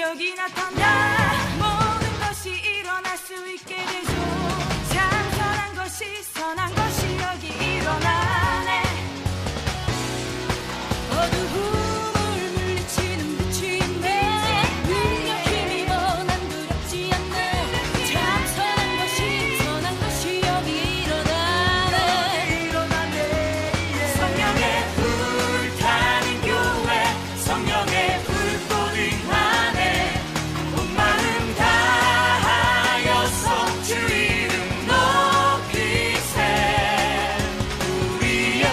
기적이 나타나 모든 것이 일어날 수 있게 되죠. 참 선한 것이 여기 일어나네. 어두움을 물리치는 빛이 있네. 능력 힘입어 난 두렵지 않네. 참 선한 것이 여기 일어나네. 성령의 불타는 교회, 성령의 불꽃을 안에 온 마음 다하여서 주 이름 높이세. 우리의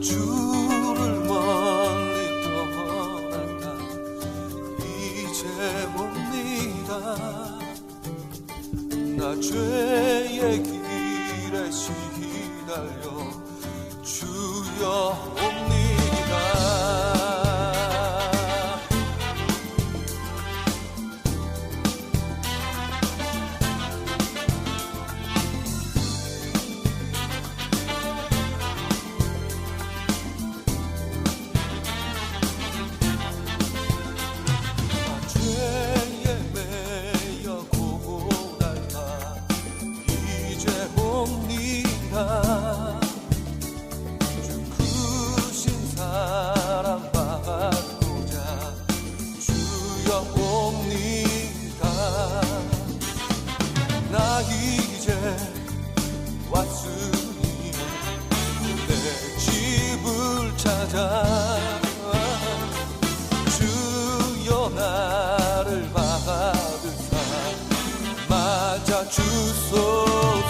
주를 멀리 떠났다 이제 옵니다. 나 죄의 길에 시달려 주여 옵니다. 주 크신 사랑 받고자 주여 옵니다. 나 이제 왔으니 내 집을 찾아 주여 나를 받으사 맞아 주소서.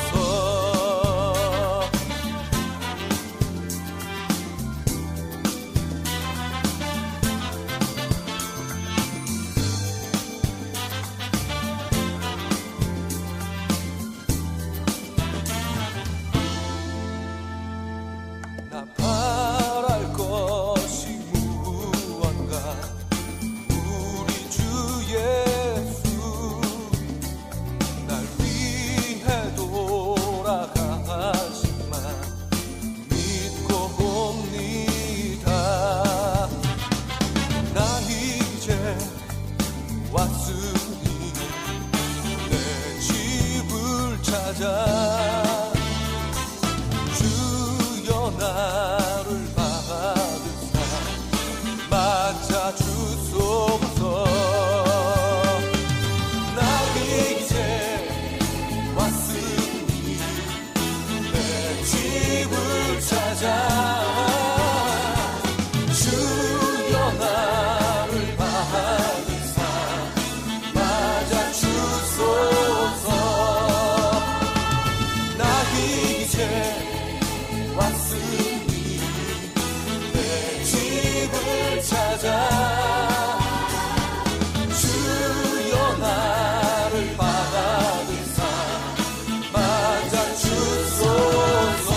나 바랄 것이 무언가 우리 주 예수 날 위해 돌아가시만 믿고 옵니다. 나 이제 왔으니 내 집을 찾아 나를 받으사 맞아 주소서. 나 이제 왔으니 내 집을 찾아 주여 나를 받으사 맞아 주소서. 나 이제 왔으니 내 집을 찾아 주여 나를 받으사 맞아 주소서.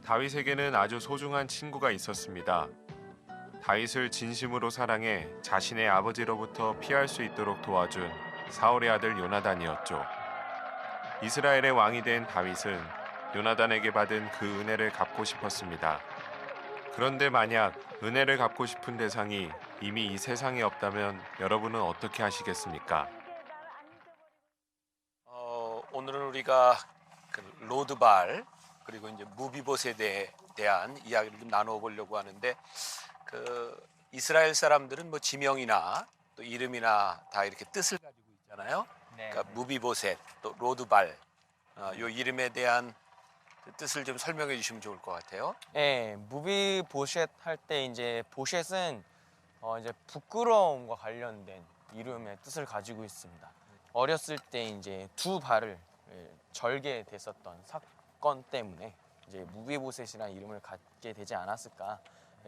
다윗에게는 아주 소중한 친구가 있었습니다. 다윗을 진심으로 사랑해 자신의 아버지로부터 피할 수 있도록 도와준 사울의 아들 요나단이었죠. 이스라엘의 왕이 된 다윗은 요나단에게 받은 그 은혜를 갚고 싶었습니다. 그런데 만약 은혜를 갚고 싶은 대상이 이미 이 세상에 없다면 여러분은 어떻게 하시겠습니까? 오늘은 우리가 그 로드발 그리고 이제 무비봇에 대한 이야기를 좀 나누어 보려고 하는데, 그 이스라엘 사람들은 뭐 지명이나 또 이름이나 다 이렇게 뜻을 가지고 있잖아요. 그러니까 무비보셋 또 로드발, 요 이름에 대한 그 뜻을 좀 설명해 주시면 좋을 것 같아요. 네, 무비보셋 할 때 이제 보셋은 이제 부끄러움과 관련된 이름의 뜻을 가지고 있습니다. 어렸을 때 이제 두 발을 절개됐었던 사건 때문에 이제 무비보셋이라는 이름을 갖게 되지 않았을까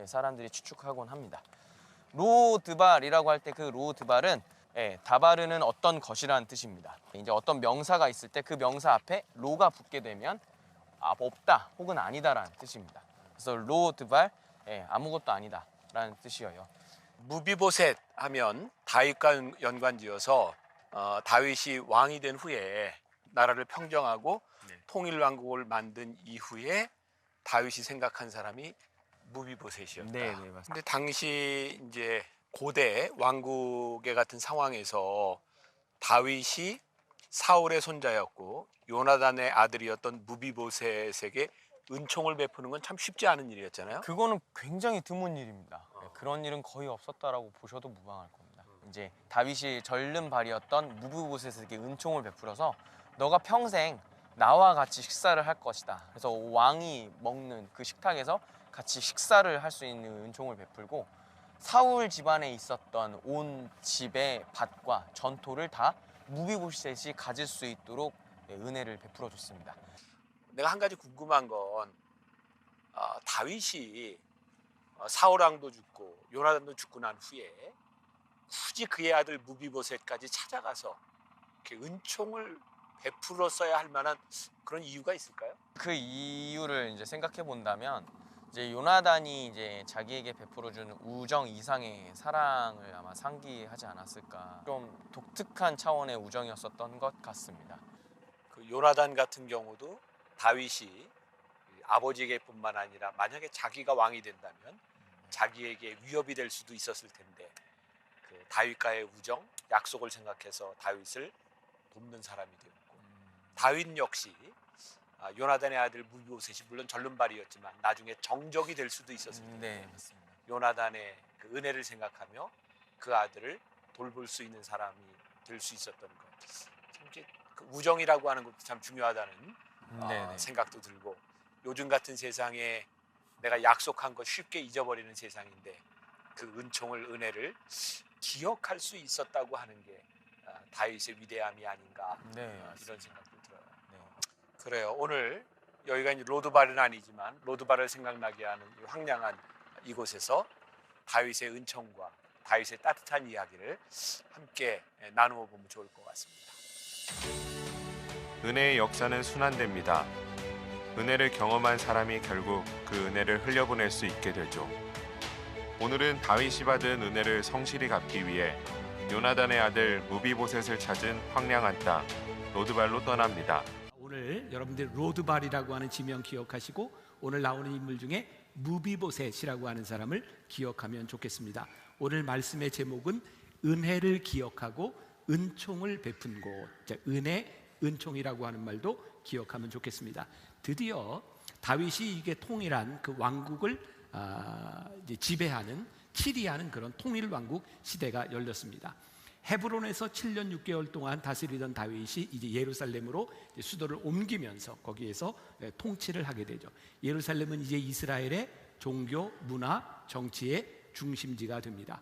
사람들이 추측하곤 합니다. 로드발이라고 할 때 그 로드발은 다바르는 어떤 것이라는 뜻입니다. 이제 어떤 명사가 있을 때 그 명사 앞에 로가 붙게 되면 없다 혹은 아니다라는 뜻입니다. 그래서 로드발, 아무것도 아니다라는 뜻이에요. 무비보셋 하면 다윗과 연관지어서 다윗이 왕이 된 후에 나라를 평정하고 통일 왕국을 만든 이후에 다윗이 생각한 사람이 무비보셋이었다. 네, 맞습니다. 근데 당시 이제 고대 왕국의 같은 상황에서 다윗이 사울의 손자였고 요나단의 아들이었던 무비보셋에게 은총을 베푸는 건 참 쉽지 않은 일이었잖아요. 그거는 굉장히 드문 일입니다. 그런 일은 거의 없었다라고 보셔도 무방할 겁니다. 이제 다윗이 절름 발이었던 무비보셋에게 은총을 베풀어서 너가 평생 나와 같이 식사를 할 것이다. 그래서 왕이 먹는 그 식탁에서 같이 식사를 할 수 있는 은총을 베풀고, 사울 집안에 있었던 온 집의 밭과 전토를 다 무비보셋이 가질 수 있도록 은혜를 베풀어 줬습니다. 내가 한 가지 궁금한 건 다윗이 사울 왕도 죽고 요나단도 죽고 난 후에 굳이 그의 아들 무비보셋까지 찾아가서 이렇게 은총을 베풀었어야 할 만한 그런 이유가 있을까요? 그 이유를 이제 생각해 본다면, 이제 요나단이 이제 자기에게 베풀어준 우정 이상의 사랑을 아마 상기하지 않았을까. 좀 독특한 차원의 우정이었었던 것 같습니다. 그 요나단 같은 경우도 다윗이 아버지에게뿐만 아니라 만약에 자기가 왕이 된다면 자기에게 위협이 될 수도 있었을 텐데, 그 다윗과의 우정, 약속을 생각해서 다윗을 돕는 사람이 되었고, 다윗 역시 요나단의 아들 무비보셋이 물론 절름발이었지만 나중에 정적이 될 수도 있었을 텐데, 네, 맞습니다. 요나단의 그 은혜를 생각하며 그 아들을 돌볼 수 있는 사람이 될 수 있었던 것. 참 이제 그 우정이라고 하는 것도 참 중요하다는 생각도 들고, 요즘 같은 세상에 내가 약속한 것 쉽게 잊어버리는 세상인데 그 은총을, 은혜를 기억할 수 있었다고 하는 게 다윗의 위대함이 아닌가, 이런 생각도 들어요. 그래요. 오늘 여기가 이제 로드발은 아니지만 로드발을 생각나게 하는 이 황량한 이곳에서 다윗의 은총과 다윗의 따뜻한 이야기를 함께 나누어 보면 좋을 것 같습니다. 은혜의 역사는 순환됩니다. 은혜를 경험한 사람이 결국 그 은혜를 흘려보낼 수 있게 되죠. 오늘은 다윗이 받은 은혜를 성실히 갚기 위해 요나단의 아들 무비보셋을 찾은 황량한 땅 로드발로 떠납니다. 오늘 여러분들 로드발이라고 하는 지명 기억하시고, 오늘 나오는 인물 중에 무비보셋이라고 하는 사람을 기억하면 좋겠습니다. 오늘 말씀의 제목은 은혜를 기억하고 은총을 베푼 곳. 은혜, 은총이라고 하는 말도 기억하면 좋겠습니다. 드디어 다윗이 이게 통일한 그 왕국을 이제 지배하는, 치리하는 그런 통일 왕국 시대가 열렸습니다. 헤브론에서 7년 6개월 동안 다스리던 다윗이 이제 예루살렘으로 수도를 옮기면서 거기에서 통치를 하게 되죠. 예루살렘은 이제 이스라엘의 종교, 문화, 정치의 중심지가 됩니다.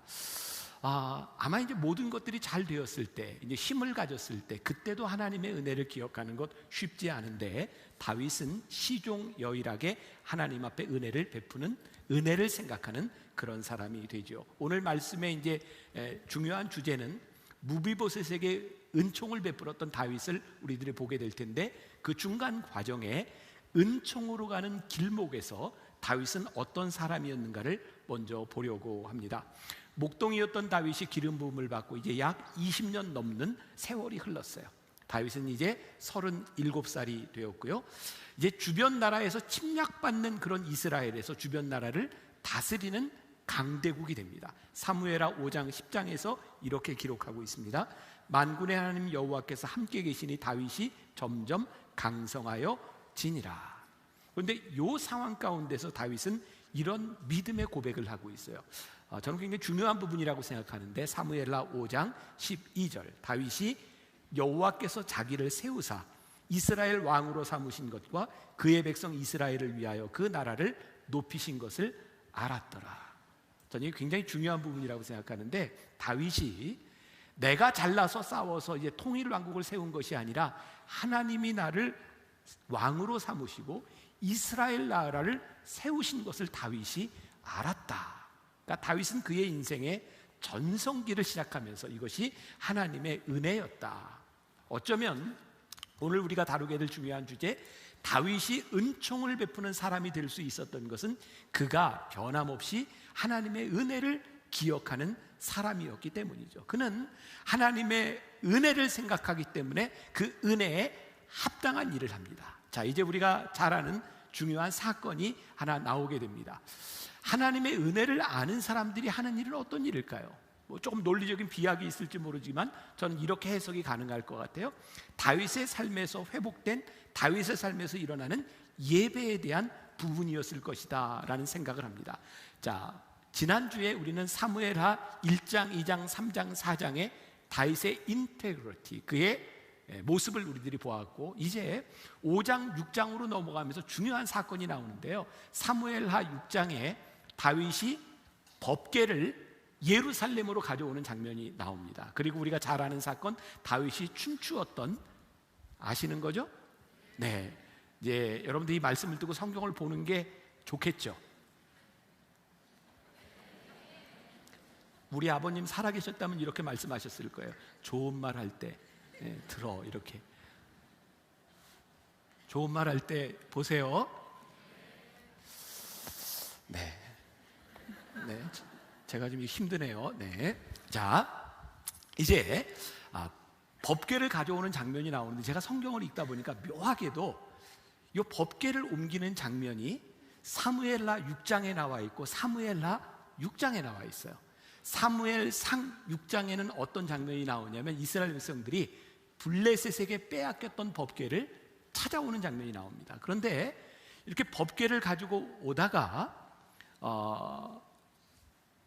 아마 이제 모든 것들이 잘 되었을 때, 이제 힘을 가졌을 때, 그때도 하나님의 은혜를 기억하는 것 쉽지 않은데, 다윗은 시종여일하게 하나님 앞에 은혜를 베푸는, 은혜를 생각하는 그런 사람이 되죠. 오늘 말씀의 이제 중요한 주제는 무비보셋에게 은총을 베풀었던 다윗을 우리들이 보게 될 텐데, 그 중간 과정에 은총으로 가는 길목에서 다윗은 어떤 사람이었는가를 먼저 보려고 합니다. 목동이었던 다윗이 기름 부음을 받고 이제 약 20년 넘는 세월이 흘렀어요. 다윗은 이제 37살이 되었고요. 이제 주변 나라에서 침략받는 그런 이스라엘에서 주변 나라를 다스리는 강대국이 됩니다. 사무엘하 5장 10장에서 이렇게 기록하고 있습니다. 만군의 하나님 여호와께서 함께 계시니 다윗이 점점 강성하여 지니라. 그런데 이 상황 가운데서 다윗은 이런 믿음의 고백을 하고 있어요. 저는 굉장히 중요한 부분이라고 생각하는데, 사무엘하 5장 12절, 다윗이 여호와께서 자기를 세우사 이스라엘 왕으로 삼으신 것과 그의 백성 이스라엘을 위하여 그 나라를 높이신 것을 알았더라. 저는 이게 굉장히 중요한 부분이라고 생각하는데, 다윗이 내가 잘나서 싸워서 이제 통일 왕국을 세운 것이 아니라 하나님이 나를 왕으로 삼으시고 이스라엘 나라를 세우신 것을 다윗이 알았다. 그러니까 다윗은 그의 인생의 전성기를 시작하면서 이것이 하나님의 은혜였다. 어쩌면 오늘 우리가 다루게 될 중요한 주제, 다윗이 은총을 베푸는 사람이 될 수 있었던 것은 그가 변함없이 하나님의 은혜를 기억하는 사람이었기 때문이죠. 그는 하나님의 은혜를 생각하기 때문에 그 은혜에 합당한 일을 합니다. 자, 이제 우리가 잘 아는 중요한 사건이 하나 나오게 됩니다. 하나님의 은혜를 아는 사람들이 하는 일은 어떤 일일까요? 조금 논리적인 비약이 있을지 모르지만 저는 이렇게 해석이 가능할 것 같아요. 다윗의 삶에서 회복된, 다윗의 삶에서 일어나는 예배에 대한 부분이었을 것이다 라는 생각을 합니다. 자, 지난주에 우리는 사무엘하 1장, 2장, 3장, 4장의 다윗의 인테그리티, 그의 모습을 우리들이 보았고, 이제 5장, 6장으로 넘어가면서 중요한 사건이 나오는데요. 사무엘하 6장에 다윗이 법궤를 예루살렘으로 가져오는 장면이 나옵니다. 그리고 우리가 잘 아는 사건, 다윗이 춤추었던, 아시는 거죠? 네, 이제 여러분들이 이 말씀을 듣고 성경을 보는 게 좋겠죠. 우리 아버님 살아계셨다면 이렇게 말씀하셨을 거예요. 좋은 말 할 때 들어, 이렇게. 좋은 말 할 때 보세요. 네, 제가 좀 힘드네요. 네, 자, 이제 법궤를 가져오는 장면이 나오는데, 제가 성경을 읽다 보니까 묘하게도 이 법궤를 옮기는 장면이 사무엘하 6장에 나와 있고 사무엘하 6장에 나와 있어요. 사무엘상 6장에는 어떤 장면이 나오냐면, 이스라엘 백성들이 블레셋에게 빼앗겼던 법궤를 찾아오는 장면이 나옵니다. 그런데 이렇게 법궤를 가지고 오다가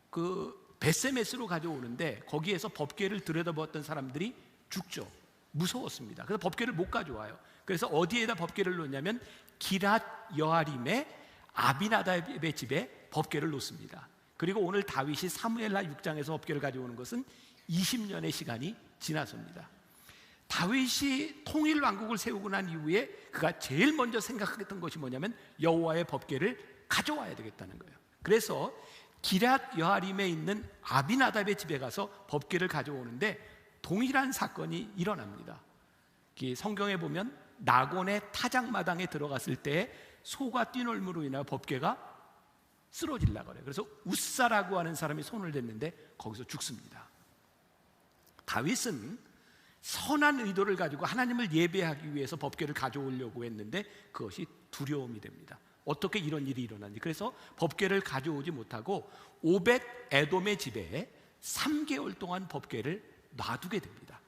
그 베세메스로 가져오는데, 거기에서 법궤를 들여다보았던 사람들이 죽죠. 무서웠습니다. 그래서 법궤를 못 가져와요. 그래서 어디에다 법궤를 놓냐면 기랏 여아림의 아비나답의 집에 법궤를 놓습니다. 그리고 오늘 다윗이 사무엘하 6장에서 법궤를 가져오는 것은 20년의 시간이 지나섭니다. 다윗이 통일 왕국을 세우고 난 이후에 그가 제일 먼저 생각했던 것이 뭐냐면 여호와의 법궤를 가져와야 되겠다는 거예요. 그래서 기랏 여아림에 있는 아비나답의 집에 가서 법궤를 가져오는데 동일한 사건이 일어납니다. 성경에 보면 나곤의 타작마당에 들어갔을 때 소가 뛰놀므로 인하여 법궤가 쓰러질라 그래요. 그래서 웃사라고 하는 사람이 손을 댔는데 거기서 죽습니다. 다윗은 선한 의도를 가지고 하나님을 예배하기 위해서 법궤를 가져오려고 했는데 그것이 두려움이 됩니다. 어떻게 이런 일이 일어났는지. 그래서 법궤를 가져오지 못하고 오벳 에돔의 집에 3개월 동안 법궤를 놔두게 됩니다.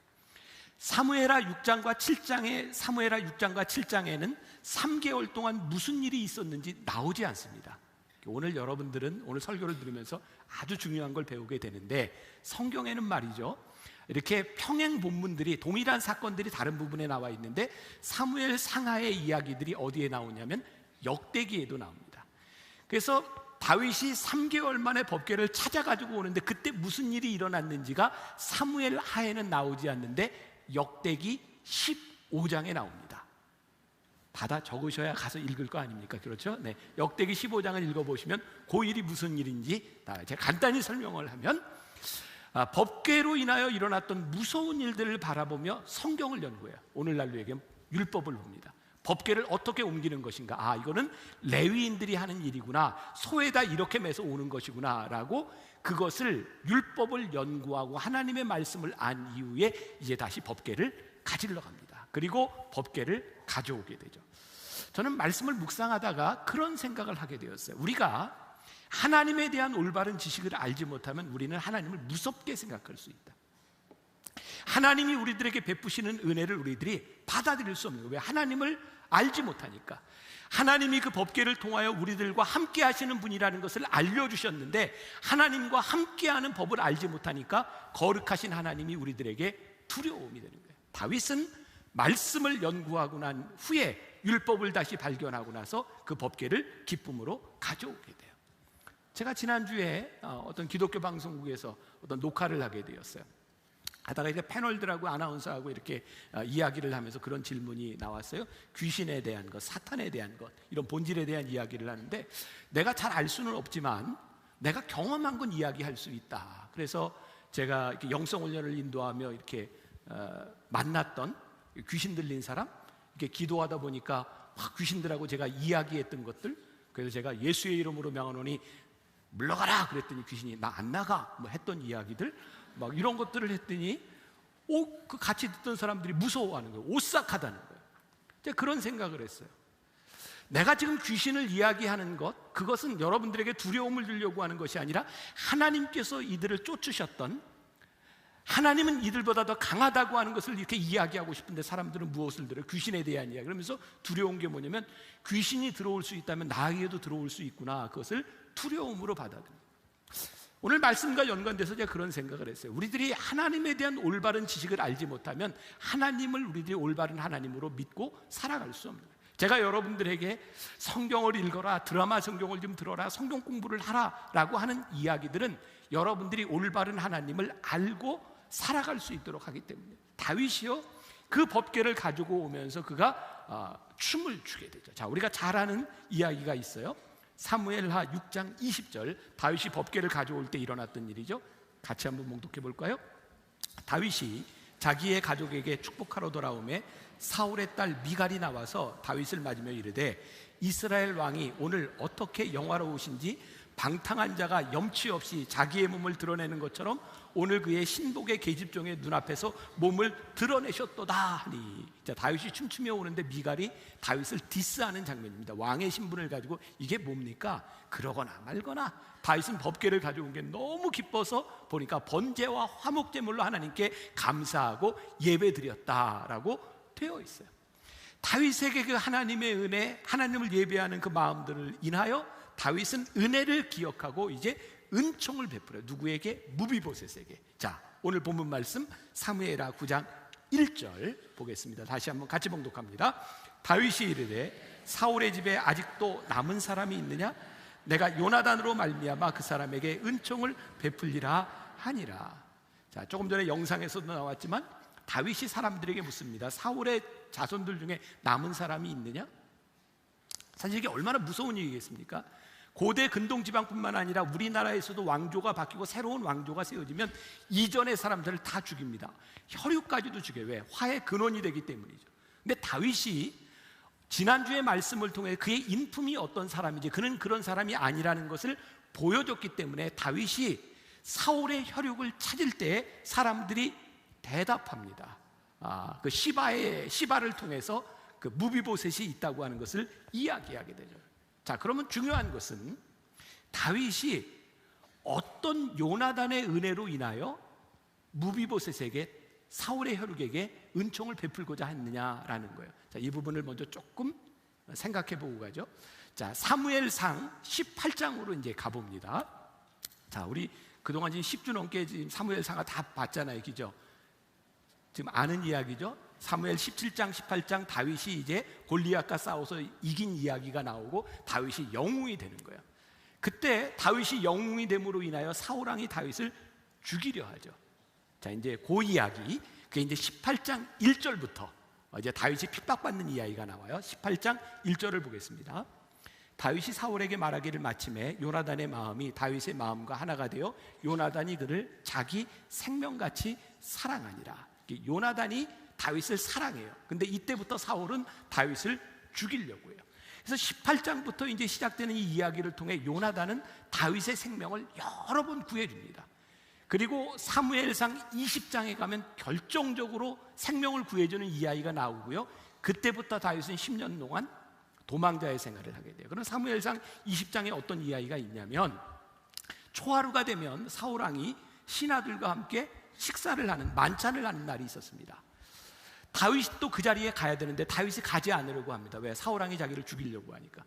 사무엘하 6장과 7장에는 3개월 동안 무슨 일이 있었는지 나오지 않습니다. 오늘 여러분들은 오늘 설교를 들으면서 아주 중요한 걸 배우게 되는데, 성경에는 말이죠, 이렇게 평행 본문들이, 동일한 사건들이 다른 부분에 나와 있는데 사무엘 상하의 이야기들이 어디에 나오냐면 역대기에도 나옵니다. 그래서 다윗이 3개월 만에 법궤를 찾아가지고 오는데 그때 무슨 일이 일어났는지가 사무엘 하에는 나오지 않는데 역대기 15장에 나옵니다. 받아 적으셔야 가서 읽을 거 아닙니까? 그렇죠? 네, 역대기 15장을 읽어보시면 그 일이 무슨 일인지 제가 간단히 설명을 하면 법궤로 인하여 일어났던 무서운 일들을 바라보며 성경을 연구해요. 오늘날로 얘기하면 율법을 봅니다. 법궤를 어떻게 옮기는 것인가? 이거는 레위인들이 하는 일이구나. 소에다 이렇게 매서 오는 것이구나 라고 그것을 율법을 연구하고 하나님의 말씀을 안 이후에 이제 다시 법궤를 가지러 갑니다. 그리고 법궤를 가져오게 되죠. 저는 말씀을 묵상하다가 그런 생각을 하게 되었어요. 우리가 하나님에 대한 올바른 지식을 알지 못하면 우리는 하나님을 무섭게 생각할 수 있다. 하나님이 우리들에게 베푸시는 은혜를 우리들이 받아들일 수 없는 거예요. 왜? 하나님을 알지 못하니까. 하나님이 그 법궤를 통하여 우리들과 함께 하시는 분이라는 것을 알려주셨는데 하나님과 함께하는 법을 알지 못하니까 거룩하신 하나님이 우리들에게 두려움이 되는 거예요. 다윗은 말씀을 연구하고 난 후에 율법을 다시 발견하고 나서 그 법궤를 기쁨으로 가져오게 돼요. 제가 지난주에 어떤 기독교 방송국에서 어떤 녹화를 하게 되었어요. 하다가 이제 패널들하고 아나운서하고 이렇게 이야기를 하면서 그런 질문이 나왔어요. 귀신에 대한 것, 사탄에 대한 것, 이런 본질에 대한 이야기를 하는데 내가 잘 알 수는 없지만 내가 경험한 건 이야기할 수 있다. 그래서 제가 이렇게 영성 훈련을 인도하며 이렇게 만났던 귀신 들린 사람, 이렇게 기도하다 보니까 귀신들하고 제가 이야기했던 것들, 그래서 제가 예수의 이름으로 명하노니 물러가라 그랬더니 귀신이 나 안 나가 뭐 했던 이야기들, 막 이런 것들을 했더니 그 같이 듣던 사람들이 무서워하는 거예요. 오싹하다는 거예요. 제가 그런 생각을 했어요. 내가 지금 귀신을 이야기하는 것, 그것은 여러분들에게 두려움을 주려고 하는 것이 아니라 하나님께서 이들을 쫓으셨던, 하나님은 이들보다 더 강하다고 하는 것을 이렇게 이야기하고 싶은데 사람들은 무엇을 들어요? 귀신에 대한 이야기. 그러면서 두려운 게 뭐냐면 귀신이 들어올 수 있다면 나에게도 들어올 수 있구나. 그것을 두려움으로 받아들여요. 오늘 말씀과 연관돼서 제가 그런 생각을 했어요. 우리들이 하나님에 대한 올바른 지식을 알지 못하면 하나님을 우리들이 올바른 하나님으로 믿고 살아갈 수 없는 거예요. 제가 여러분들에게 성경을 읽어라, 드라마 성경을 좀 들어라, 성경 공부를 하라 라고 하는 이야기들은 여러분들이 올바른 하나님을 알고 살아갈 수 있도록 하기 때문에, 다윗이요 그 법궤를 가지고 오면서 그가 춤을 추게 되죠. 자, 우리가 잘 아는 이야기가 있어요. 사무엘하 6장 20절, 다윗이 법궤를 가져올 때 일어났던 일이죠. 같이 한번 봉독해 볼까요? 다윗이 자기의 가족에게 축복하러 돌아오매 사울의 딸 미갈이 나와서 다윗을 맞으며 이르되 이스라엘 왕이 오늘 어떻게 영화로우신지 방탕한 자가 염치 없이 자기의 몸을 드러내는 것처럼 오늘 그의 신복의 계집종의 눈앞에서 몸을 드러내셨도다 하니. 자, 다윗이 춤추며 오는데 미갈이 다윗을 디스하는 장면입니다. 왕의 신분을 가지고 이게 뭡니까? 그러거나 말거나. 다윗은 법궤를 가져온 게 너무 기뻐서 보니까 번제와 화목제물로 하나님께 감사하고 예배드렸다라고 되어 있어요. 다윗에게 그 하나님의 은혜, 하나님을 예배하는 그 마음들을 인하여 다윗은 은혜를 기억하고 이제 은총을 베풀어요. 누구에게? 무비보셋에게. 자, 오늘 본문 말씀 사무엘하 9장 1절 보겠습니다. 다시 한번 같이 봉독합니다. 다윗이 이르되 사울의 집에 아직도 남은 사람이 있느냐? 내가 요나단으로 말미암아 그 사람에게 은총을 베풀리라 하니라. 자, 조금 전에 영상에서도 나왔지만 다윗이 사람들에게 묻습니다. 사울의 자손들 중에 남은 사람이 있느냐? 사실 이게 얼마나 무서운 일이겠습니까? 고대 근동지방뿐만 아니라 우리나라에서도 왕조가 바뀌고 새로운 왕조가 세워지면 이전의 사람들을 다 죽입니다. 혈육까지도 죽여요. 왜? 화의 근원이 되기 때문이죠. 근데 다윗이 지난주의 말씀을 통해 그의 인품이 어떤 사람인지, 그는 그런 사람이 아니라는 것을 보여줬기 때문에 다윗이 사울의 혈육을 찾을 때 사람들이 대답합니다. 그 시바를 통해서 그 무비보셋이 있다고 하는 것을 이야기하게 되죠. 자, 그러면 중요한 것은 다윗이 어떤 요나단의 은혜로 인하여 무비보셋에게, 사울의 혈육에게 은총을 베풀고자 했느냐라는 거예요. 자, 이 부분을 먼저 조금 생각해 보고 가죠. 자, 사무엘상 18장으로 이제 가봅니다. 자, 우리 그동안 지금 10주 넘게 지금 사무엘상을 다 봤잖아요, 그죠? 지금 아는 이야기죠. 사무엘 17장, 18장 다윗이 이제 골리앗과 싸워서 이긴 이야기가 나오고 다윗이 영웅이 되는 거예요. 그때 다윗이 영웅이 됨으로 인하여 사울 왕이 다윗을 죽이려 하죠. 자, 이제 그 이야기, 그게 이제 18장 1절부터 이제 다윗이 핍박받는 이야기가 나와요. 18장 1절을 보겠습니다. 다윗이 사울에게 말하기를 마침에 요나단의 마음이 다윗의 마음과 하나가 되어 요나단이 그를 자기 생명같이 사랑하니라. 요나단이 다윗을 사랑해요. 근데 이때부터 사울은 다윗을 죽이려고 해요. 그래서 18장부터 이제 시작되는 이 이야기를 통해 요나단은 다윗의 생명을 여러 번 구해줍니다. 그리고 사무엘상 20장에 가면 결정적으로 생명을 구해주는 이야기가 나오고요. 그때부터 다윗은 10년 동안 도망자의 생활을 하게 돼요. 그럼 사무엘상 20장에 어떤 이야기가 있냐면, 초하루가 되면 사울 왕이 신하들과 함께 식사를 하는, 만찬을 하는 날이 있었습니다. 다윗이 또 그 자리에 가야 되는데 다윗이 가지 않으려고 합니다. 왜? 사울 왕이 자기를 죽이려고 하니까.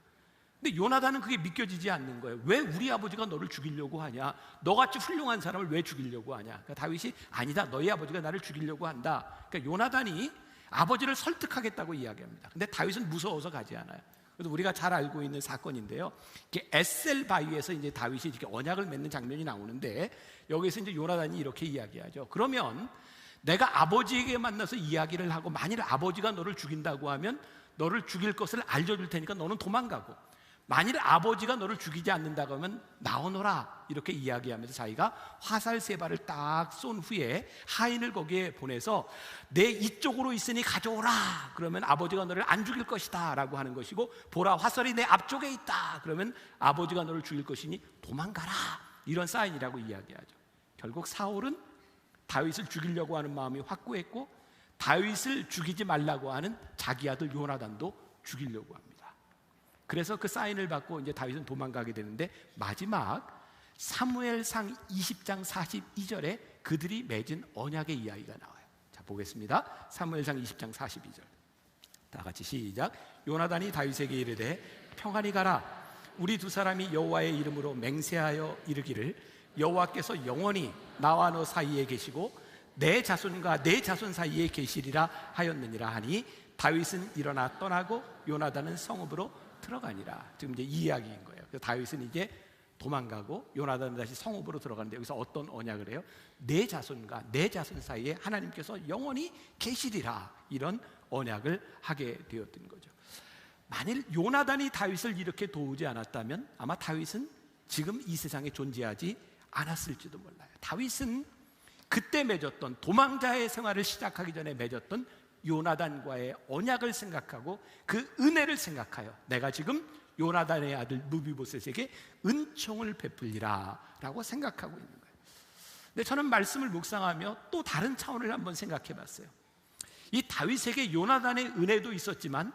근데 요나단은 그게 믿겨지지 않는 거예요. 왜 우리 아버지가 너를 죽이려고 하냐? 너같이 훌륭한 사람을 왜 죽이려고 하냐? 그러니까 다윗이 아니다, 너희 아버지가 나를 죽이려고 한다. 그러니까 요나단이 아버지를 설득하겠다고 이야기합니다. 근데 다윗은 무서워서 가지 않아요. 그래서 우리가 잘 알고 있는 사건인데요. 에셀 바위에서 이제 다윗이 이렇게 언약을 맺는 장면이 나오는데, 여기서 이제 요나단이 이렇게 이야기하죠. 그러면 내가 아버지에게 만나서 이야기를 하고, 만일 아버지가 너를 죽인다고 하면 너를 죽일 것을 알려줄 테니까 너는 도망가고, 만일 아버지가 너를 죽이지 않는다고 하면 나오너라, 이렇게 이야기하면서 자기가 화살 3발을 딱 쏜 후에 하인을 거기에 보내서 내 이쪽으로 있으니 가져오라, 그러면 아버지가 너를 안 죽일 것이다 라고 하는 것이고, 보라, 화살이 내 앞쪽에 있다, 그러면 아버지가 너를 죽일 것이니 도망가라, 이런 사인이라고 이야기하죠. 결국 사울은 다윗을 죽이려고 하는 마음이 확고했고, 다윗을 죽이지 말라고 하는 자기 아들 요나단도 죽이려고 합니다. 그래서 그 사인을 받고 이제 다윗은 도망가게 되는데, 마지막 사무엘상 20장 42절에 그들이 맺은 언약의 이야기가 나와요. 자, 보겠습니다. 사무엘상 20장 42절. 다 같이 시작. 요나단이 다윗에게 이르되 평안히 가라. 우리 두 사람이 여호와의 이름으로 맹세하여 이르기를 여호와께서 영원히 나와 너 사이에 계시고 내 자손과 내 자손 사이에 계시리라 하였느니라 하니, 다윗은 일어나 떠나고 요나단은 성읍으로 들어가니라. 지금 이제 이 이야기인 거예요. 그래서 다윗은 이제 도망가고 요나단은 다시 성읍으로 들어가는데, 여기서 어떤 언약을 해요? 내 자손과 내 자손 사이에 하나님께서 영원히 계시리라, 이런 언약을 하게 되었던 거죠. 만일 요나단이 다윗을 이렇게 도우지 않았다면 아마 다윗은 지금 이 세상에 존재하지 않았을지도 몰라요. 다윗은 그때 맺었던, 도망자의 생활을 시작하기 전에 맺었던 요나단과의 언약을 생각하고 그 은혜를 생각하여 내가 지금 요나단의 아들 무비보셋에게 은총을 베풀리라 라고 생각하고 있는 거예요. 근데 저는 말씀을 묵상하며 또 다른 차원을 한번 생각해 봤어요. 이 다윗에게 요나단의 은혜도 있었지만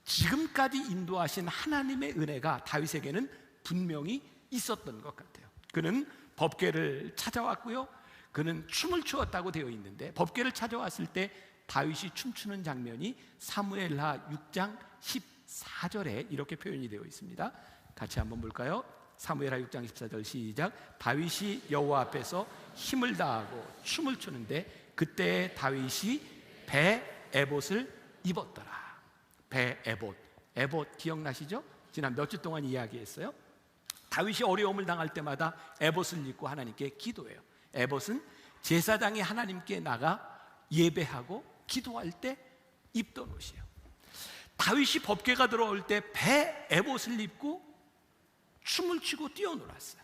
지금까지 인도하신 하나님의 은혜가 다윗에게는 분명히 있었던 것 같아요. 그는 법궤를 찾아왔고요, 그는 춤을 추었다고 되어 있는데, 법궤를 찾아왔을 때 다윗이 춤추는 장면이 사무엘하 6장 14절에 이렇게 표현이 되어 있습니다. 같이 한번 볼까요? 사무엘하 6장 14절 시작. 다윗이 여호와 앞에서 힘을 다하고 춤을 추는데 그때 다윗이 배 에봇을 입었더라. 배 에봇, 에봇 기억나시죠? 지난 몇 주 동안 이야기했어요. 다윗이 어려움을 당할 때마다 에봇을 입고 하나님께 기도해요. 에봇은 제사장이 하나님께 나가 예배하고 기도할 때 입던 옷이에요. 다윗이 법궤가 들어올 때 배 에봇을 입고 춤을 추고 뛰어놀았어요.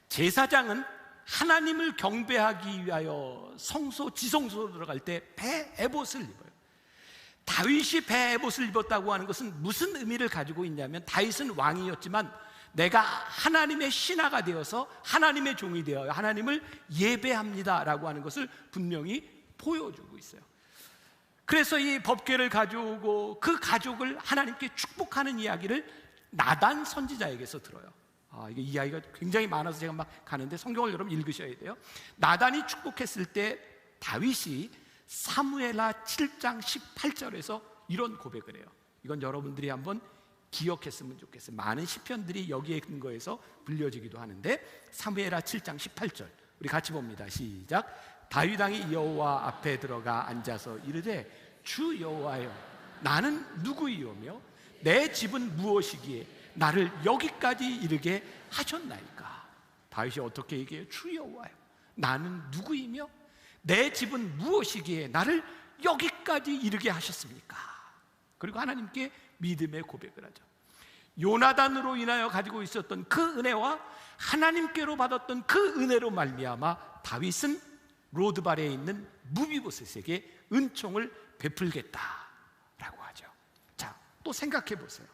제사장은 하나님을 경배하기 위하여 성소, 지성소로 들어갈 때 배 에봇을 입어요. 다윗이 배 에봇을 입었다고 하는 것은 무슨 의미를 가지고 있냐면, 다윗은 왕이었지만 내가 하나님의 신하가 되어서 하나님의 종이 되어 하나님을 예배합니다라고 하는 것을 분명히 보여주고 있어요. 그래서 이 법궤를 가져오고 그 가족을 하나님께 축복하는 이야기를 나단 선지자에게서 들어요. 이게 이야기가 굉장히 많아서 제가 막 가는데 성경을 여러분 읽으셔야 돼요. 나단이 축복했을 때 다윗이 사무엘하 7장 18절에서 이런 고백을 해요. 이건 여러분들이 한번 기억했으면 좋겠어요. 많은 시편들이 여기에 근거해서 불려지기도 하는데, 사무엘하 7장 18절 우리 같이 봅니다. 시작. 다윗 왕이 여호와 앞에 들어가 앉아서 이르되 주 여호와여, 나는 누구이오며 내 집은 무엇이기에 나를 여기까지 이르게 하셨나이까? 다윗이 어떻게 얘기해요? 주 여호와여, 나는 누구이며 내 집은 무엇이기에 나를 여기까지 이르게 하셨습니까? 그리고 하나님께 믿음의 고백을 하죠. 요나단으로 인하여 가지고 있었던 그 은혜와 하나님께로 받았던 그 은혜로 말미암아 다윗은 로드발에 있는 무비보셋에게 은총을 베풀겠다라고 하죠. 자, 또 생각해 보세요.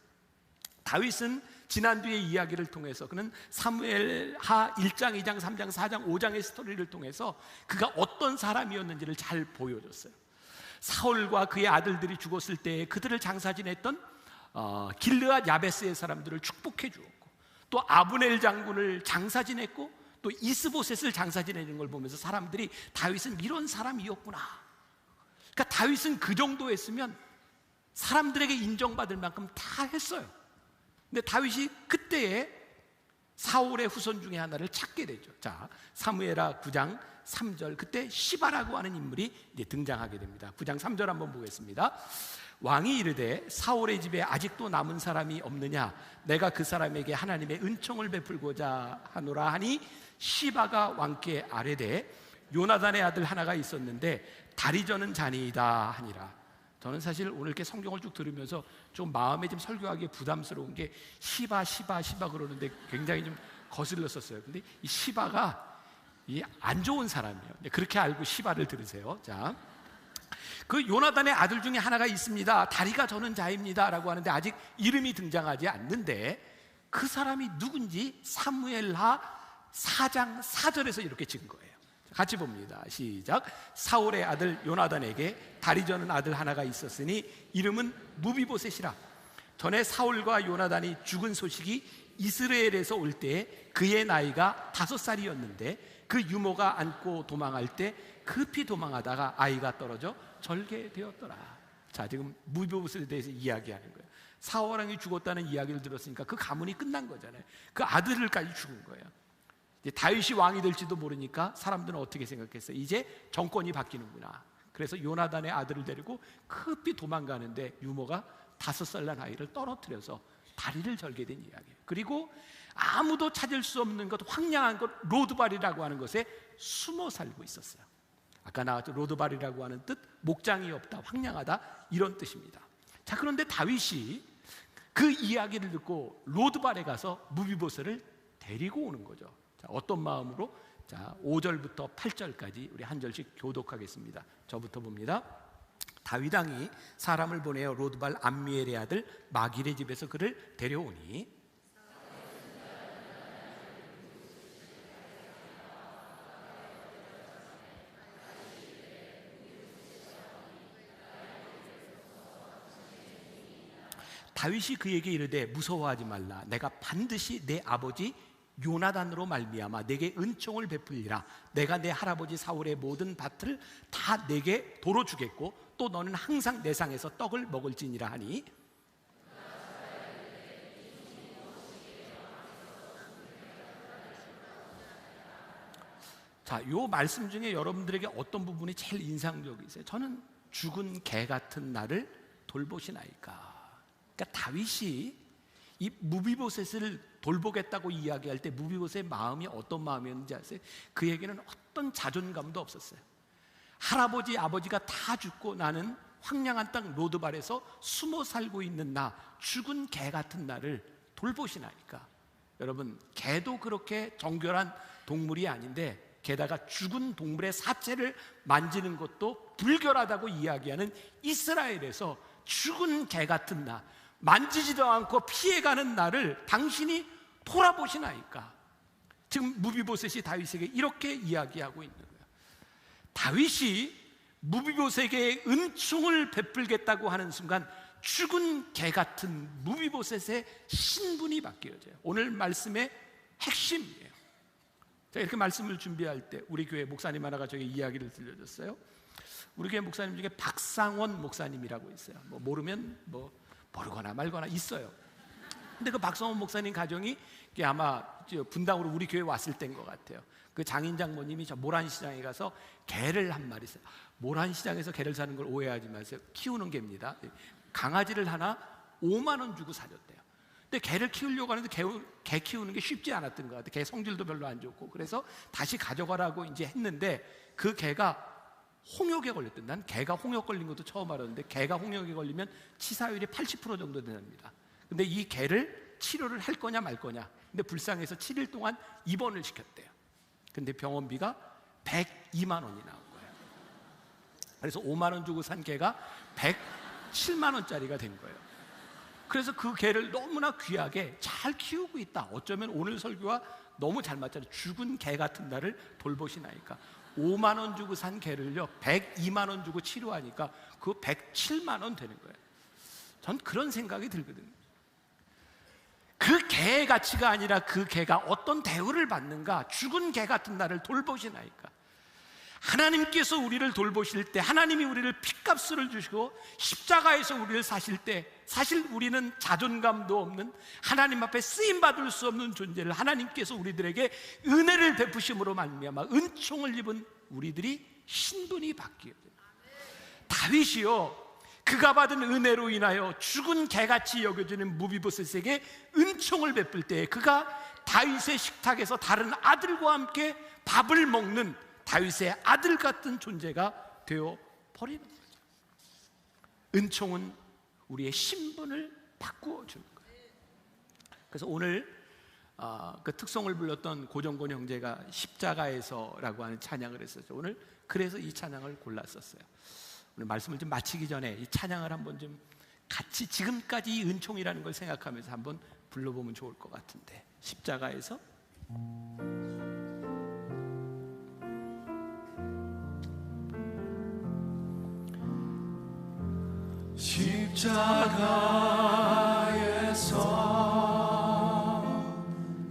다윗은 지난주의 이야기를 통해서, 그는 사무엘하 1장, 2장, 3장, 4장, 5장의 스토리를 통해서 그가 어떤 사람이었는지를 잘 보여줬어요. 사울과 그의 아들들이 죽었을 때 그들을 장사 지냈던 길르앗 야베스의 사람들을 축복해 주었고, 또 아브넬 장군을 장사 지냈고, 또 이스보셋을 장사 지내는 걸 보면서 사람들이 다윗은 이런 사람이었구나. 그러니까 다윗은 그 정도 했으면 사람들에게 인정받을 만큼 다 했어요. 근데 다윗이 그때에 사울의 후손 중에 하나를 찾게 되죠. 자, 사무엘하 9장 3절, 그때 시바라고 하는 인물이 이제 등장하게 됩니다. 9장 3절 한번 보겠습니다. 왕이 이르되 사울의 집에 아직도 남은 사람이 없느냐? 내가 그 사람에게 하나님의 은총을 베풀고자 하노라 하니, 시바가 왕께 아뢰되 요나단의 아들 하나가 있었는데 다리 저는 자니이다 하니라. 저는 사실 오늘 이렇게 성경을 쭉 들으면서 좀 마음에 좀 설교하기에 부담스러운 게 시바 그러는데 굉장히 좀 거슬렸었어요. 근데 이 시바가 이 안 좋은 사람이에요. 그렇게 알고 시바를 들으세요. 자, 그 요나단의 아들 중에 하나가 있습니다. 다리가 저는 자입니다 라고 하는데 아직 이름이 등장하지 않는데 그 사람이 누군지 사무엘하 4장 4절에서 이렇게 찍은 거예요. 같이 봅니다. 시작. 사울의 아들 요나단에게 다리 저는 아들 하나가 있었으니 이름은 무비보셋이라. 전에 사울과 요나단이 죽은 소식이 이스라엘에서 올 때에 그의 나이가 5살이었는데 그 유모가 안고 도망할 때 급히 도망하다가 아이가 떨어져 절개되었더라. 자, 지금 무비보셋에 대해서 이야기하는 거예요. 사울왕이 죽었다는 이야기를 들었으니까 그 가문이 끝난 거잖아요. 그 아들을까지 죽은 거예요. 이제 다윗이 왕이 될지도 모르니까 사람들은 어떻게 생각했어요? 이제 정권이 바뀌는구나. 그래서 요나단의 아들을 데리고 급히 도망가는데 유모가 5살 난 아이를 떨어뜨려서 다리를 절게 된 이야기예요. 그리고 아무도 찾을 수 없는 것, 황량한 것, 로드발이라고 하는 것에 숨어 살고 있었어요. 아까 나왔죠. 로드발이라고 하는 뜻, 목장이 없다, 황량하다, 이런 뜻입니다. 자, 그런데 다윗이 그 이야기를 듣고 로드발에 가서 무비보셋을 데리고 오는 거죠. 자, 어떤 마음으로? 자, 5절부터 8절까지 우리 한 절씩 교독하겠습니다. 저부터 봅니다. 다윗 왕이 사람을 보내어 로드발 암미엘의 아들 마길의 집에서 그를 데려오니, 다윗이 그에게 이르되 무서워하지 말라. 내가 반드시 내 아버지 요나단으로 말미암아 내게 은총을 베풀리라. 내가 내 할아버지 사울의 모든 밭을 다 내게 도로 주겠고 또 너는 항상 내 상에서 떡을 먹을지니라 하니, 자, 요 말씀 중에 여러분들에게 어떤 부분이 제일 인상적이세요? 저는 죽은 개 같은 나를 돌보시나이까. 그러니까 다윗이 이 무비보셋을 돌보겠다고 이야기할 때 무비보셋의 마음이 어떤 마음이었는지 아세요? 그에게는 어떤 자존감도 없었어요. 할아버지, 아버지가 다 죽고 나는 황량한 땅 로드발에서 숨어 살고 있는 나, 죽은 개 같은 나를 돌보시나이까. 여러분, 개도 그렇게 정결한 동물이 아닌데 게다가 죽은 동물의 사체를 만지는 것도 불결하다고 이야기하는 이스라엘에서 죽은 개 같은 나, 만지지도 않고 피해가는 나를 당신이 돌아보시나이까. 지금 무비보셋이 다윗에게 이렇게 이야기하고 있는 거예요. 다윗이 무비보셋에게 은총을 베풀겠다고 하는 순간 죽은 개 같은 무비보셋의 신분이 바뀌어져요. 오늘 말씀의 핵심이에요. 제가 이렇게 말씀을 준비할 때 우리 교회 목사님 하나가 저에게 이야기를 들려줬어요. 우리 교회 목사님 중에 박상원 목사님이라고 있어요. 뭐 모르면 뭐 모르거나 말거나 있어요. 근데 그 박상원 목사님 가정이 아마 분당으로 우리 교회 왔을 때인 것 같아요. 그 장인 장모님이 저 모란시장에 가서 개를 한 마리 사요. 모란시장에서 개를 사는 걸 오해하지 마세요. 키우는 개입니다. 강아지를 하나 5만 원 주고 사줬대요. 근데 개를 키우려고 하는데 개 키우는 게 쉽지 않았던 것 같아요. 개 성질도 별로 안 좋고. 그래서 다시 가져가라고 이제 했는데 그 개가 홍역에 걸렸던, 난 개가 홍역 걸린 것도 처음 알았는데 개가 홍역에 걸리면 치사율이 80% 정도 됩니다. 근데 이 개를 치료를 할 거냐 말 거냐. 근데 불쌍해서 7일 동안 입원을 시켰대요. 근데 병원비가 102만 원이 나온 거예요. 그래서 5만 원 주고 산 개가 107만 원짜리가 된 거예요. 그래서 그 개를 너무나 귀하게 잘 키우고 있다. 어쩌면 오늘 설교와 너무 잘 맞잖아요. 죽은 개 같은 나를 돌보시나이까. 5만 원 주고 산 개를요 102만 원 주고 치료하니까 그 107만 원 되는 거예요. 전 그런 생각이 들거든요. 그 개의 가치가 아니라 그 개가 어떤 대우를 받는가. 죽은 개 같은 나를 돌보시나이까. 하나님께서 우리를 돌보실 때, 하나님이 우리를 핏값을 주시고 십자가에서 우리를 사실 때, 사실 우리는 자존감도 없는, 하나님 앞에 쓰임받을 수 없는 존재를 하나님께서 우리들에게 은혜를 베푸심으로 말미암아 은총을 입은 우리들이 신분이 바뀌어요. 다윗이요, 그가 받은 은혜로 인하여 죽은 개같이 여겨지는 무비보셋에게 은총을 베풀 때 그가 다윗의 식탁에서 다른 아들과 함께 밥을 먹는 다윗의 아들 같은 존재가 되어 버리는 거죠. 은총은 우리의 신분을 바꾸어 주는 거예요. 그래서 오늘 그 특송을 불렀던 고정곤 형제가 십자가에서라고 하는 찬양을 했었죠. 오늘 그래서 이 찬양을 골랐었어요. 오늘 말씀을 좀 마치기 전에 이 찬양을 한번 좀 같이 지금까지 이 은총이라는 걸 생각하면서 한번 불러보면 좋을 것 같은데, 십자가에서. 십자가에서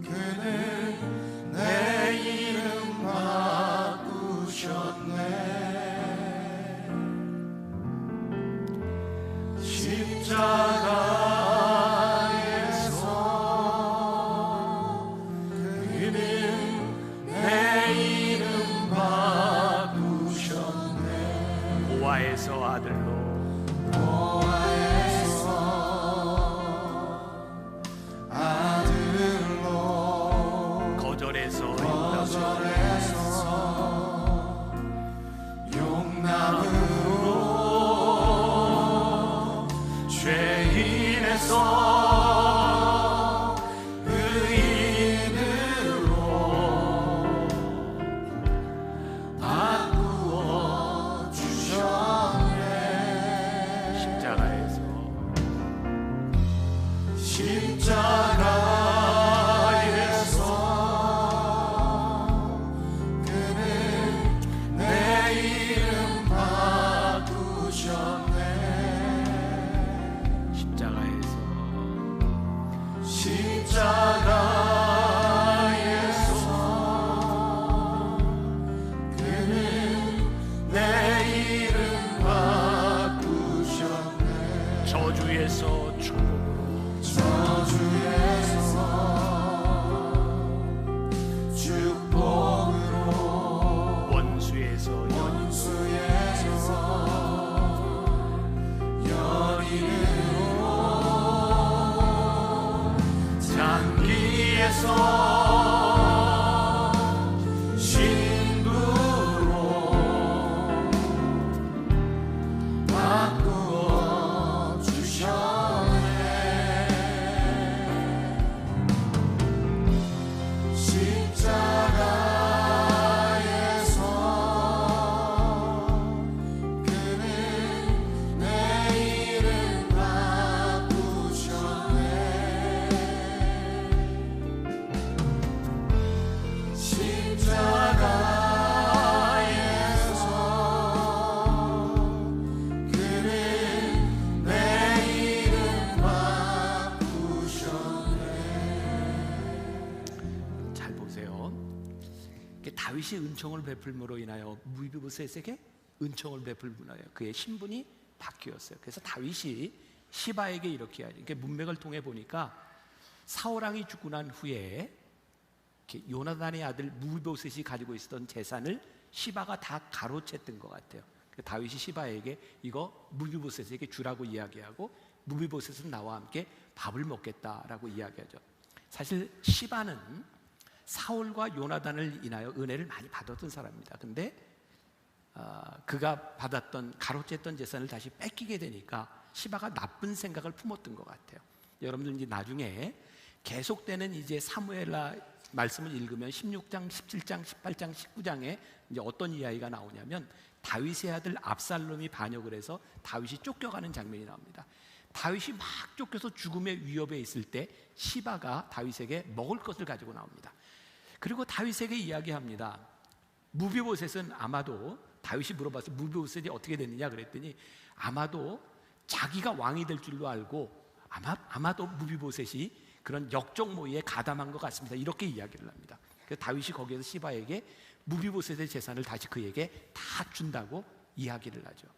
그는 내 이름 바꾸셨네. 십자가에서 그는 내 이름 바꾸셨네. 보아에서 아들로 거절해서 용남으로 죄인에서 의인으로 바꾸어 주셨네. 십자가에서 그는 내 이름 바꾸셨네. 십자가에서 그는 내 이름 바꾸셨네. 저주에서 축복으로 축복으로 원수에서 연인으로 장기에서 신부로 바꾸어 주셨네. 십자가에서 그는 내 이름 바꾸셨네. 십자가에서 그는 내 이름 바꾸셨네. 잘 보세요. 다윗이 은총을 베풀므로 인하여 무비보셋에게 은총을 베풀므로 인하여 그의 신분이 바뀌었어요. 그래서 다윗이 시바에게 이렇게 하죠. 이렇게 문맥을 통해 보니까 사울왕이 죽고 난 후에 이렇게 요나단의 아들 무비보셋이 가지고 있었던 재산을 시바가 다 가로챘던 것 같아요. 그래서 다윗이 시바에게 이거 무비보셋에게 주라고 이야기하고 무비보셋은 나와 함께 밥을 먹겠다라고 이야기하죠. 사실 시바는 사울과 요나단을 인하여 은혜를 많이 받았던 사람입니다. 근데 그가 받았던 가로챘던 재산을 다시 뺏기게 되니까 시바가 나쁜 생각을 품었던 것 같아요. 여러분들 이제 나중에 계속되는 이제 사무엘라 말씀을 읽으면 16장, 17장, 18장, 19장에 이제 어떤 이야기가 나오냐면 다윗의 아들 압살롬이 반역을 해서 다윗이 쫓겨가는 장면이 나옵니다. 다윗이 막 쫓겨서 죽음의 위협에 있을 때 시바가 다윗에게 먹을 것을 가지고 나옵니다. 그리고 다윗에게 이야기합니다. 무비보셋은 아마도, 다윗이 물어봤어요. 무비보셋이 어떻게 됐느냐 그랬더니 아마도 자기가 왕이 될 줄로 알고 아마도 무비보셋이 그런 역적 모의에 가담한 것 같습니다. 이렇게 이야기를 합니다. 그래서 다윗이 거기에서 시바에게 무비보셋의 재산을 다시 그에게 다 준다고 이야기를 하죠.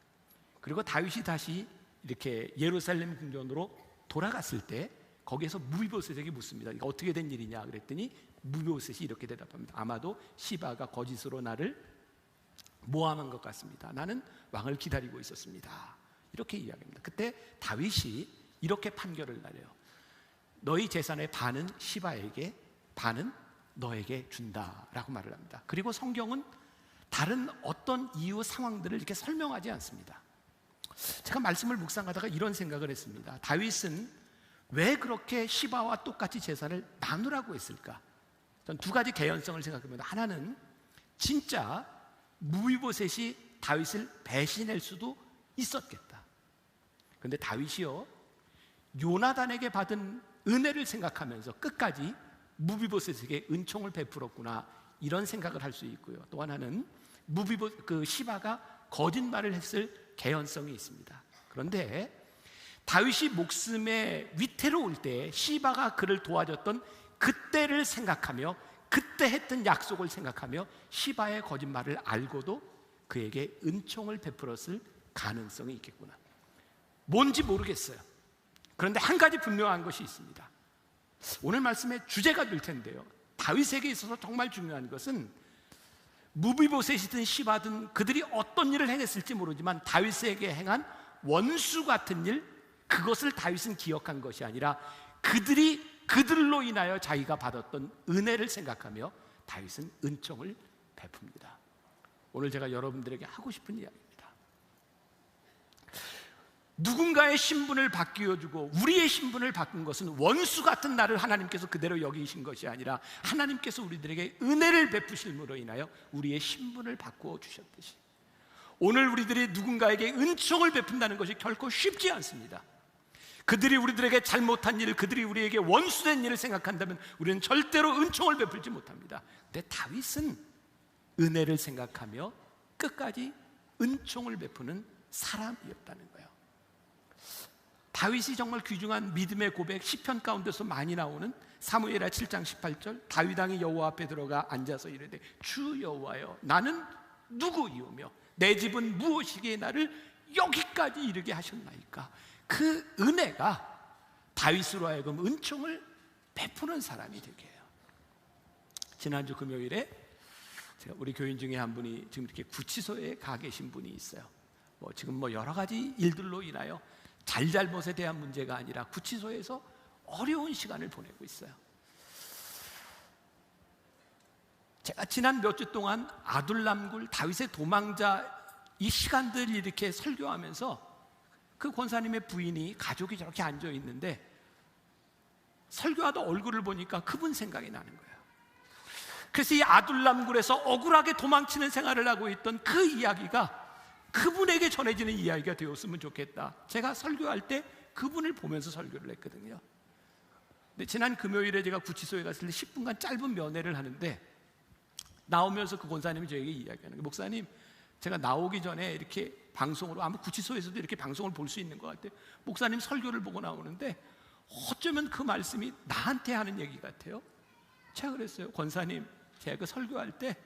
그리고 다윗이 다시 이렇게 예루살렘 궁전으로 돌아갔을 때 거기에서 무비보셋에게 묻습니다. 이거 어떻게 된 일이냐 그랬더니 무비보셋이 이렇게 대답합니다. 아마도 시바가 거짓으로 나를 모함한 것 같습니다. 나는 왕을 기다리고 있었습니다. 이렇게 이야기합니다. 그때 다윗이 이렇게 판결을 내려요. 너희 재산의 반은 시바에게, 반은 너에게 준다라고 말을 합니다. 그리고 성경은 다른 어떤 이유 상황들을 이렇게 설명하지 않습니다. 제가 말씀을 묵상하다가 이런 생각을 했습니다. 다윗은 왜 그렇게 시바와 똑같이 재산을 나누라고 했을까? 전 두 가지 개연성을 생각합니다. 하나는 진짜 무비보셋이 다윗을 배신할 수도 있었겠다. 그런데 다윗이요, 요나단에게 받은 은혜를 생각하면서 끝까지 무비보셋에게 은총을 베풀었구나, 이런 생각을 할 수 있고요. 또 하나는 시바가 거짓말을 했을 개연성이 있습니다. 그런데 다윗이 목숨에 위태로울 때 시바가 그를 도와줬던 그때를 생각하며 그때 했던 약속을 생각하며 시바의 거짓말을 알고도 그에게 은총을 베풀었을 가능성이 있겠구나. 뭔지 모르겠어요. 그런데 한 가지 분명한 것이 있습니다. 오늘 말씀의 주제가 될 텐데요, 다윗에게 있어서 정말 중요한 것은 무비보셋이든 시바든 그들이 어떤 일을 행했을지 모르지만 다윗에게 행한 원수 같은 일, 그것을 다윗은 기억한 것이 아니라 그들로 인하여 자기가 받았던 은혜를 생각하며 다윗은 은총을 베풉니다. 오늘 제가 여러분들에게 하고 싶은 이야기입니다. 누군가의 신분을 바뀌어주고 우리의 신분을 바꾼 것은 원수 같은 나를 하나님께서 그대로 여기신 것이 아니라 하나님께서 우리들에게 은혜를 베푸심으로 인하여 우리의 신분을 바꾸어 주셨듯이 오늘 우리들이 누군가에게 은총을 베푼다는 것이 결코 쉽지 않습니다. 그들이 우리들에게 잘못한 일, 그들이 우리에게 원수된 일을 생각한다면 우리는 절대로 은총을 베풀지 못합니다. 근데 다윗은 은혜를 생각하며 끝까지 은총을 베푸는 사람이었다는 거예요. 다윗이 정말 귀중한 믿음의 고백, 시편 가운데서 많이 나오는 사무엘하 7장 18절, 다윗 왕이 여호와 앞에 들어가 앉아서 이르되 주 여호와여, 나는 누구이오며 내 집은 무엇이기에 나를 여기까지 이르게 하셨나이까. 그 은혜가 다윗으로 하여금 은총을 베푸는 사람이 되게 해요. 지난주 금요일에 제가 우리 교인 중에 한 분이 지금 이렇게 구치소에 가 계신 분이 있어요. 지금 여러 가지 일들로 인하여 잘잘못에 대한 문제가 아니라 구치소에서 어려운 시간을 보내고 있어요. 제가 지난 몇 주 동안 아둘람굴, 다윗의 도망자 이 시간들을 이렇게 설교하면서 그 권사님의 부인이, 가족이 저렇게 앉아 있는데 설교하다 얼굴을 보니까 그분 생각이 나는 거예요. 그래서 이 아둘람굴에서 억울하게 도망치는 생활을 하고 있던 그 이야기가 그분에게 전해지는 이야기가 되었으면 좋겠다. 제가 설교할 때 그분을 보면서 설교를 했거든요. 근데 지난 금요일에 제가 구치소에 갔을 때 10분간 짧은 면회를 하는데 나오면서 그 권사님이 저에게 이야기하는 거예요. 목사님, 제가 나오기 전에 이렇게 방송으로, 아마 구치소에서도 이렇게 방송을 볼 수 있는 것 같아요. 목사님 설교를 보고 나오는데 어쩌면 그 말씀이 나한테 하는 얘기 같아요. 제가 그랬어요. 권사님, 제가 그 설교할 때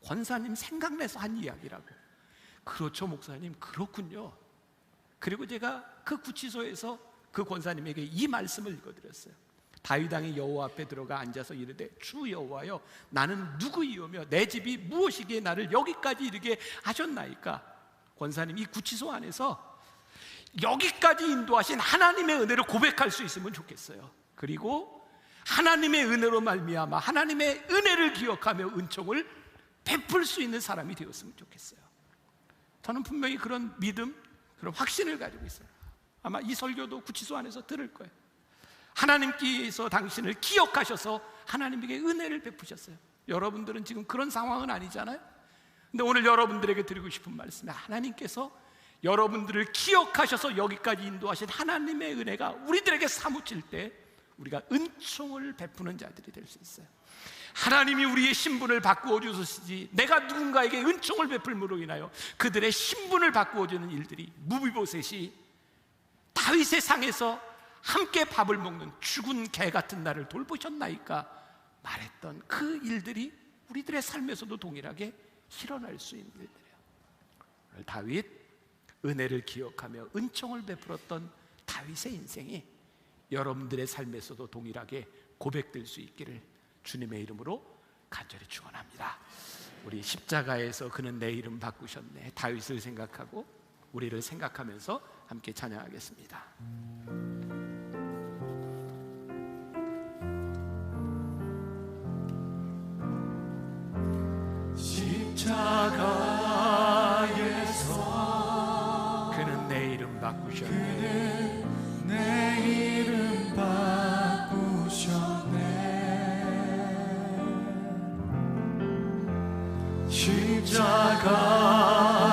권사님 생각내서 한 이야기라고. 그렇죠 목사님, 그렇군요. 그리고 제가 그 구치소에서 그 권사님에게 이 말씀을 읽어드렸어요. 다윗 왕이 여호와 앞에 들어가 앉아서 이르되 주 여호와여, 나는 누구이오며 내 집이 무엇이기에 나를 여기까지 이르게 하셨나이까. 권사님, 이 구치소 안에서 여기까지 인도하신 하나님의 은혜를 고백할 수 있으면 좋겠어요. 그리고 하나님의 은혜로 말미암아 하나님의 은혜를 기억하며 은총을 베풀 수 있는 사람이 되었으면 좋겠어요. 저는 분명히 그런 믿음, 그런 확신을 가지고 있어요. 아마 이 설교도 구치소 안에서 들을 거예요. 하나님께서 당신을 기억하셔서 하나님에게 은혜를 베푸셨어요. 여러분들은 지금 그런 상황은 아니잖아요. 근데 오늘 여러분들에게 드리고 싶은 말씀은 하나님께서 여러분들을 기억하셔서 여기까지 인도하신 하나님의 은혜가 우리들에게 사무칠 때 우리가 은총을 베푸는 자들이 될 수 있어요. 하나님이 우리의 신분을 바꾸어 주시지 내가 누군가에게 은총을 베풀므로 인하여 그들의 신분을 바꾸어 주는 일들이 무비보셋이 다윗의 상에서 함께 밥을 먹는 죽은 개 같은 나를 돌보셨나이까 말했던 그 일들이 우리들의 삶에서도 동일하게 일어날 수 있는 일들이에요. 오늘 다윗 은혜를 기억하며 은총을 베풀었던 다윗의 인생이 여러분들의 삶에서도 동일하게 고백될 수 있기를 주님의 이름으로 간절히 축원합니다. 우리 십자가에서 그는 내 이름 바꾸셨네, 다윗을 생각하고 우리를 생각하면서 함께 찬양하겠습니다. 십자가에서 그는 내 이름 바꾸셨네, 내 이름 바꾸셨네.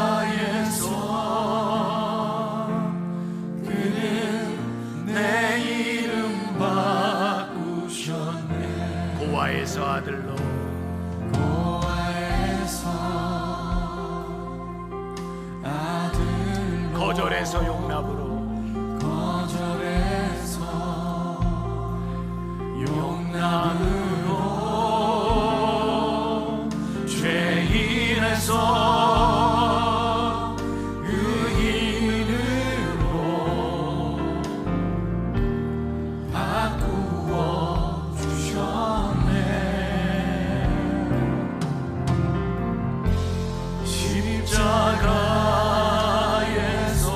십자가에서 그는 내 이름 바꾸셨네. 고아에서 아들로 거절해서 용납으로 죄인에서 의인으로 바꾸어 주셨네. 십자가에서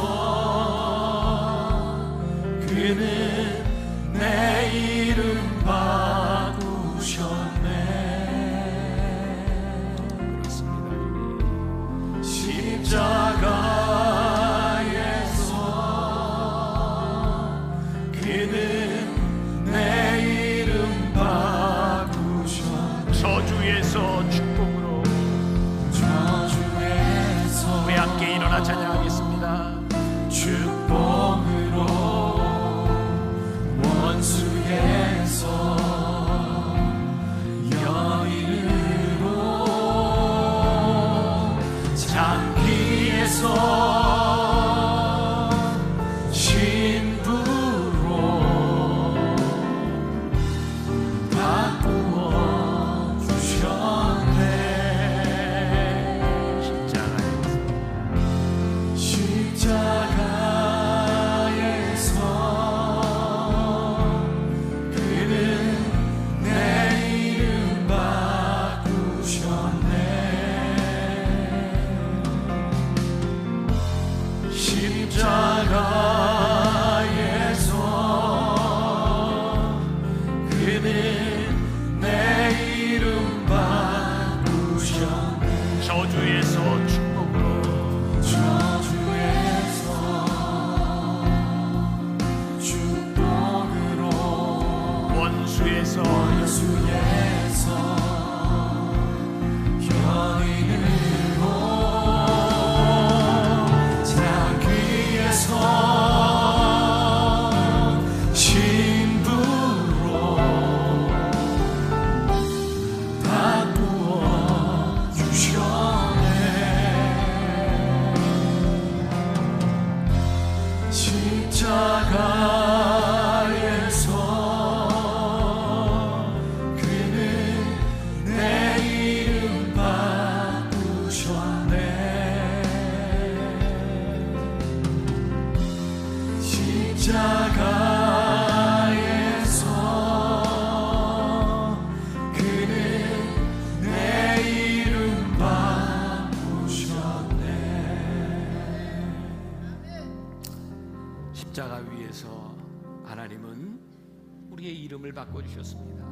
이름을 바꿔주셨습니다.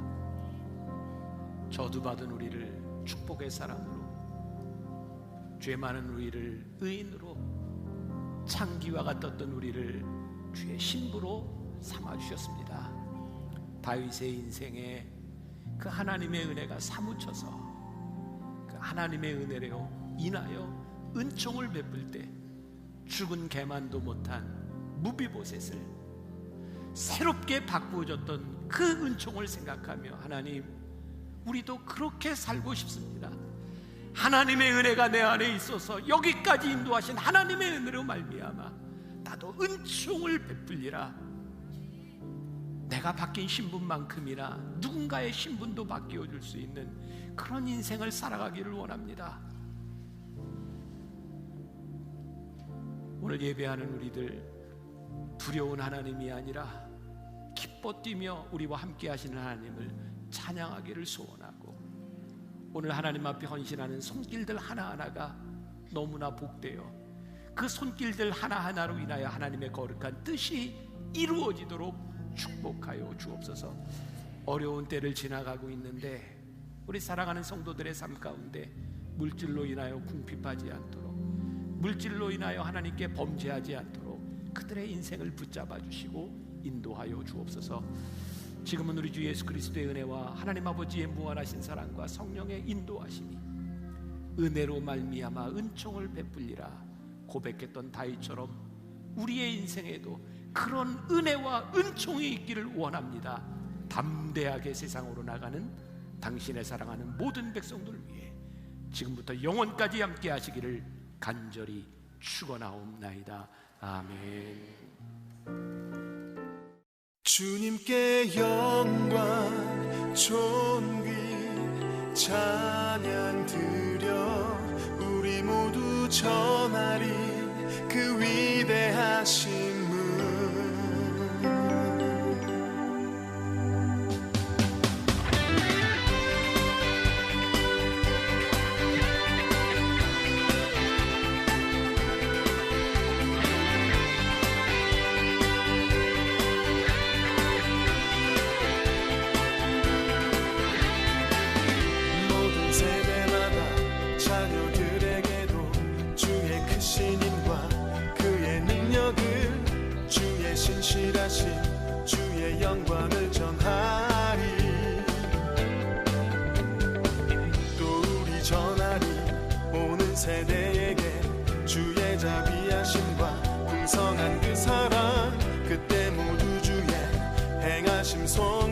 저주받은 우리를 축복의 사람으로, 죄 많은 우리를 의인으로, 창기와가 떴던 우리를 주의 신부로 삼아주셨습니다. 다윗의 인생에 그 하나님의 은혜가 사무쳐서 그 하나님의 은혜로 인하여 은총을 베풀 때 죽은 개만도 못한 무비보셋을 새롭게 바꾸어졌던 그 은총을 생각하며 하나님, 우리도 그렇게 살고 싶습니다. 하나님의 은혜가 내 안에 있어서 여기까지 인도하신 하나님의 은혜로 말미암아 나도 은총을 베풀리라. 내가 바뀐 신분만큼이나 누군가의 신분도 바뀌어줄 수 있는 그런 인생을 살아가기를 원합니다. 오늘 예배하는 우리들 두려운 하나님이 아니라 기뻐 뛰며 우리와 함께 하시는 하나님을 찬양하기를 소원하고, 오늘 하나님 앞에 헌신하는 손길들 하나하나가 너무나 복되어 그 손길들 하나하나로 인하여 하나님의 거룩한 뜻이 이루어지도록 축복하여 주옵소서. 어려운 때를 지나가고 있는데 우리 사랑하는 성도들의 삶 가운데 물질로 인하여 궁핍하지 않도록, 물질로 인하여 하나님께 범죄하지 않도록 그들의 인생을 붙잡아 주시고 인도하여 주옵소서. 지금은 우리 주 예수 그리스도의 은혜와 하나님 아버지의 무한하신 사랑과 성령의 인도하심이 은혜로 말미암아 은총을 베풀리라 고백했던 다윗처럼 우리의 인생에도 그런 은혜와 은총이 있기를 원합니다. 담대하게 세상으로 나가는 당신의 사랑하는 모든 백성들 위해 지금부터 영원까지 함께 하시기를 간절히 축원하옵나이다. 아멘. 주님께 영광 존귀 찬양 드려 우리 모두 전하리 그 위대하신 분. 모든 세대마다 자녀들에게도 주의 크신 힘과 그의 능력을, 주의 신실하신 주의 영광을 전하리. 또 우리 전하리 오는 세대에게 주의 자비하심과 풍성한 그 사랑, 그때 모두 주의 행하심 소